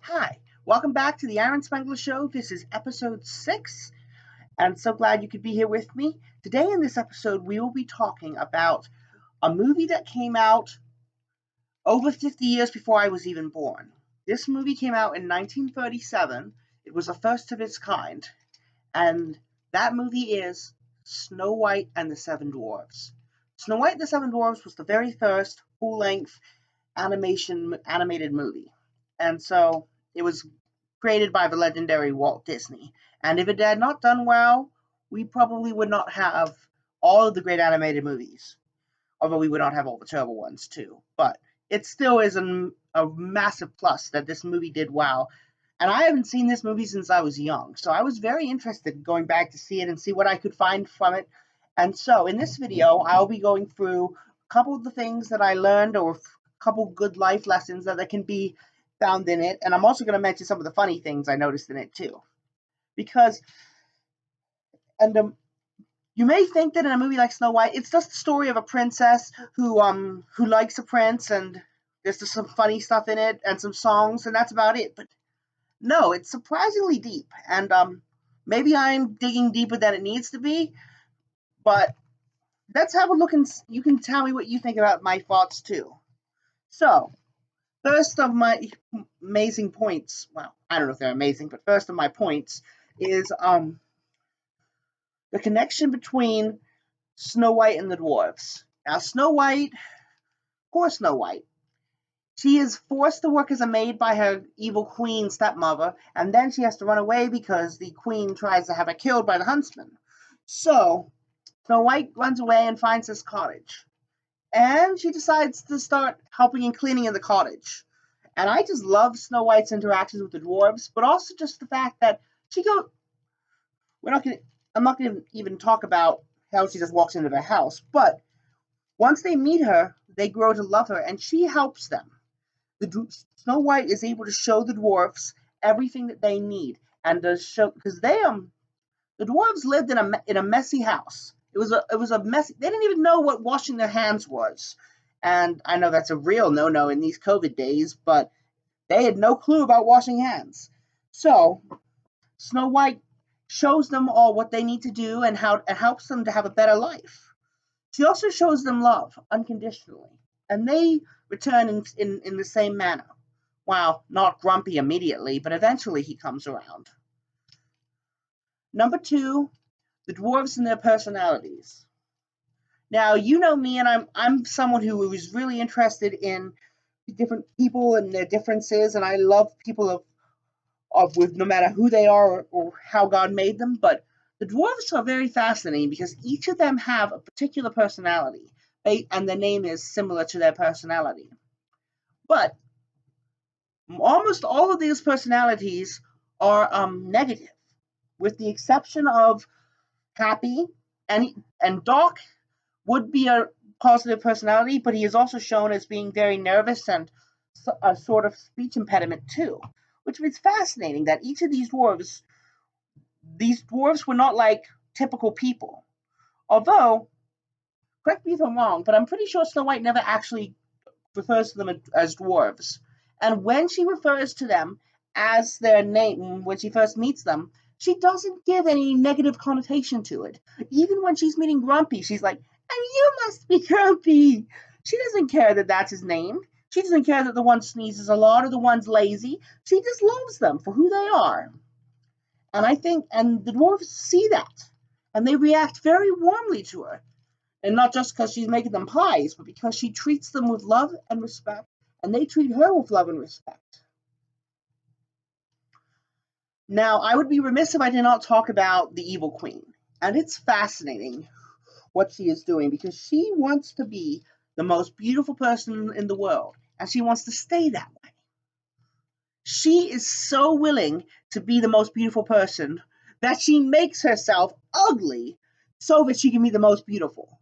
Hi, welcome back to the Spangler Show. This is episode 6, and so glad you could be here with me. Today, in this episode, we will be talking about a movie that came out over 50 years before I was even born. This movie came out in 1937. It was the first of its kind, and that movie is Snow White and the Seven Dwarves. Snow White and the Seven Dwarves was the very first full-length animated movie, and so it was created by the legendary Walt Disney. And if it had not done well, we probably would not have all of the great animated movies, although we would not have all the terrible ones too. But it still is a massive plus that this movie did well. And I haven't seen this movie since I was young, so I was very interested in going back to see it and see what I could find from it. And so in this video, I'll be going through a couple of the things that I learned, or a couple good life lessons that can be found in it. And I'm also going to mention some of the funny things I noticed in it too. Because, you may think that in a movie like Snow White, it's just the story of a princess who likes a prince, and there's just some funny stuff in it and some songs, and that's about it. But no, it's surprisingly deep, and maybe I'm digging deeper than it needs to be. But let's have a look, and you can tell me what you think about my thoughts too. So, first of my amazing points, well, I don't know if they're amazing, but first of my points is the connection between Snow White and the dwarves. Now, poor Snow White, she is forced to work as a maid by her evil queen stepmother, and then she has to run away because the queen tries to have her killed by the huntsman. So, Snow White runs away and finds this cottage. And she decides to start helping and cleaning in the cottage. And I just love Snow White's interactions with the dwarves, but also just the fact that I'm not gonna even talk about how she just walks into their house, but once they meet her, they grow to love her, and she helps them. Snow White is able to show the dwarves everything that they need, and to show, because the dwarves lived in a messy house. It was a messy. They didn't even know what washing their hands was, and I know that's a real no-no in these COVID days, but they had no clue about washing hands. So Snow White shows them all what they need to do and helps them to have a better life. She also shows them love unconditionally, and they return in the same manner. Well, not grumpy immediately, but eventually he comes around. Number 2, the dwarves and their personalities. Now, you know me, and I'm someone who is really interested in different people and their differences, and I love people with no matter who they are or how God made them. But the dwarves are very fascinating because each of them have a particular personality, and their name is similar to their personality. But almost all of these personalities are negative, with the exception of Happy, and Doc would be a positive personality, but he is also shown as being very nervous and a sort of speech impediment too, which is fascinating that each of these dwarves were not like typical people. Although, correct me if I'm wrong, but I'm pretty sure Snow White never actually refers to them as dwarves. And when she refers to them as their name, when she first meets them, she doesn't give any negative connotation to it. Even when she's meeting Grumpy, she's like, and you must be Grumpy. She doesn't care that that's his name. She doesn't care that the one sneezes a lot or the one's lazy. She just loves them for who they are. And the dwarves see that, and they react very warmly to her. And not just because she's making them pies, but because she treats them with love and respect, and they treat her with love and respect. Now, I would be remiss if I did not talk about the evil queen. And it's fascinating what she is doing, because she wants to be the most beautiful person in the world, and she wants to stay that way. She is so willing to be the most beautiful person that she makes herself ugly so that she can be the most beautiful.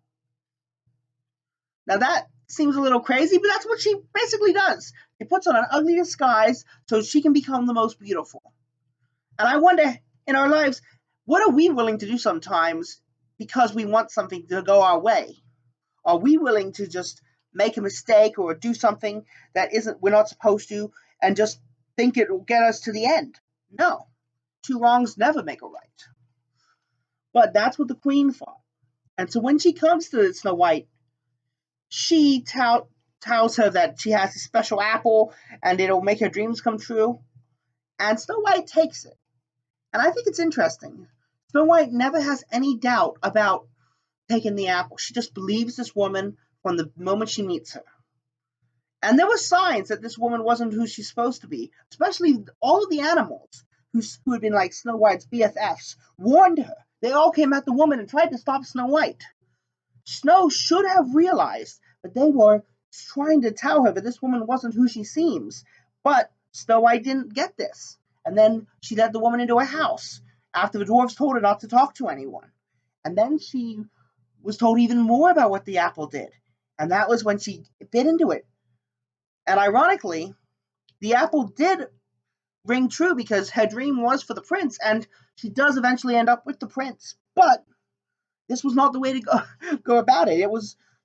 Now that seems a little crazy, but that's what she basically does. She puts on an ugly disguise so she can become the most beautiful. And I wonder, in our lives, what are we willing to do sometimes because we want something to go our way? Are we willing to just make a mistake or do something that we're not supposed to, and just think it will get us to the end. No, two wrongs never make a right. But that's what the queen thought. And so when she comes to Snow White, she tells her that she has a special apple and it'll make her dreams come true. And Snow White takes it. And I think it's interesting. Snow White never has any doubt about taking the apple. She just believes this woman from the moment she meets her. And there were signs that this woman wasn't who she's supposed to be, especially all of the animals who had been like Snow White's BFFs warned her. They all came at the woman and tried to stop Snow White. Snow should have realized that they were trying to tell her that this woman wasn't who she seems. But Snow White didn't get this. And then she led the woman into a house after the dwarves told her not to talk to anyone. And then she was told even more about what the apple did. And that was when she bit into it. And ironically, the apple did ring true because her dream was for the prince, and she does eventually end up with the prince. But this was not the way to go about it.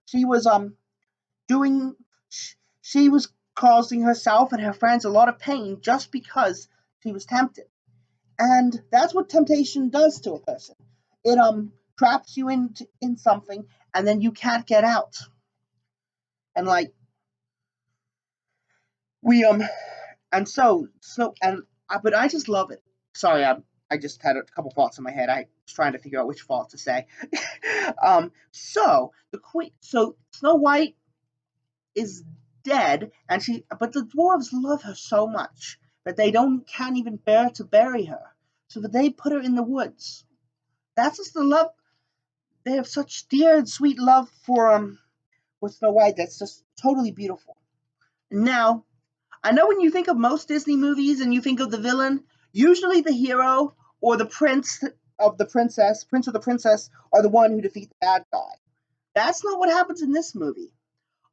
She was doing she was causing herself and her friends a lot of pain just because she was tempted. And that's what temptation does to a person. It traps you in something and then you can't get out. And like we and so and but I just love it. Sorry, I just had a couple thoughts in my head. I was trying to figure out which thought to say. So the queen, so Snow White is dead, and but the dwarves love her so much that they can't even bear to bury her, so that they put her in the woods. That's just the love. They have such dear and sweet love for Snow White. That's just totally beautiful. Now, I know when you think of most Disney movies and you think of the villain, usually the hero or the prince or the princess, are the one who defeat the bad guy. That's not what happens in this movie.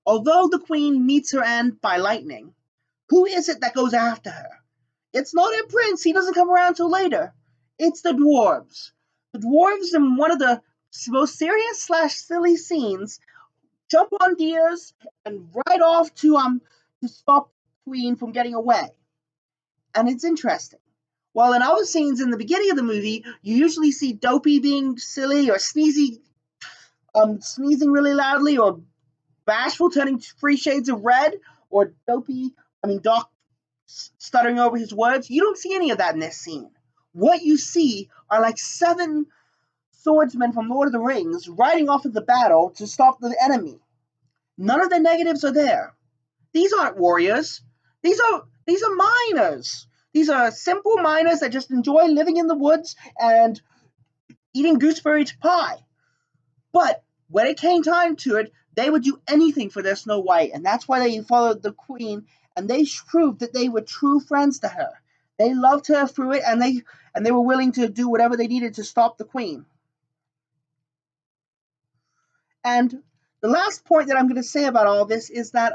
Although the queen meets her end by lightning, who is it that goes after her? It's not a prince. He doesn't come around till later. It's the dwarves. The dwarves, in one of the most serious / silly scenes, jump on deers and ride off to stop the queen from getting away. And it's interesting. While in other scenes in the beginning of the movie, you usually see Dopey being silly or sneezing really loudly, or Bashful turning 3 shades of red, or Doc stuttering over his words. You don't see any of that in this scene. What you see are like 7 swordsmen from Lord of the Rings riding off of the battle to stop the enemy. None of the negatives are there. These aren't warriors. These are miners. These are simple miners that just enjoy living in the woods and eating gooseberry pie. But when it came time to it, they would do anything for their Snow White, and that's why they followed the queen, and they proved that they were true friends to her. They loved her through it, and they were willing to do whatever they needed to stop the queen. And the last point that I'm going to say about all this is that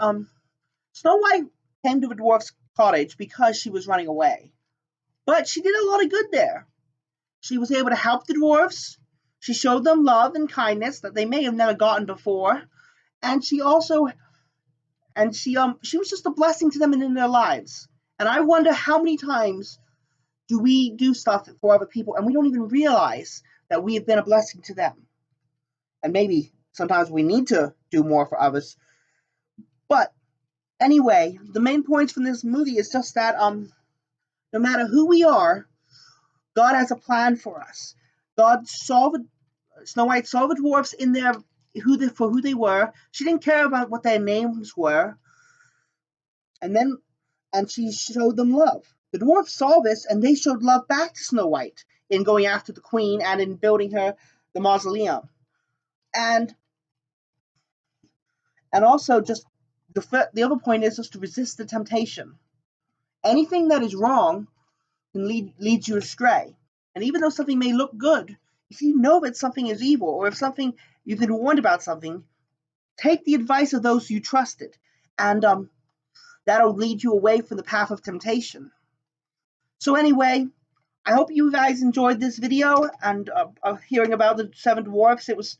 Snow White came to the dwarf's cottage because she was running away. But she did a lot of good there. She was able to help the dwarves. She showed them love and kindness that they may have never gotten before. And she was just a blessing to them and in their lives. And I wonder how many times do we do stuff for other people and we don't even realize that we have been a blessing to them. And maybe sometimes we need to do more for others. But anyway, the main points from this movie is just that no matter who we are, God has a plan for us. Snow White saw the dwarfs in for who they were. She didn't care about what their names were. And she showed them love. The dwarfs saw this and they showed love back to Snow White in going after the queen and in building her the mausoleum. And also just the other point is just to resist the temptation. Anything that is wrong can lead you astray. And even though something may look good, if you know that something is evil, or if something you've been warned about something, take the advice of those you trusted, and that'll lead you away from the path of temptation. So anyway, I hope you guys enjoyed this video and hearing about the Seven Dwarfs. It was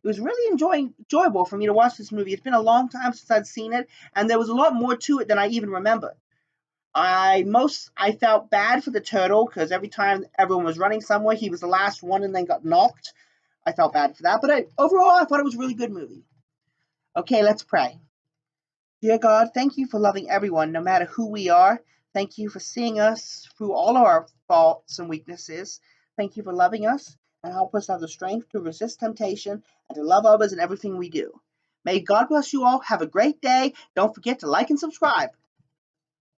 really enjoyable for me to watch this movie. It's been a long time since I'd seen it, and there was a lot more to it than I even remembered. I felt bad for the turtle because every time everyone was running somewhere, he was the last one and then got knocked. I felt bad for that, but overall, I thought it was a really good movie. Okay, let's pray. Dear God, thank you for loving everyone, no matter who we are. Thank you for seeing us through all of our faults and weaknesses. Thank you for loving us and help us have the strength to resist temptation and to love others in everything we do. May God bless you all. Have a great day. Don't forget to like and subscribe.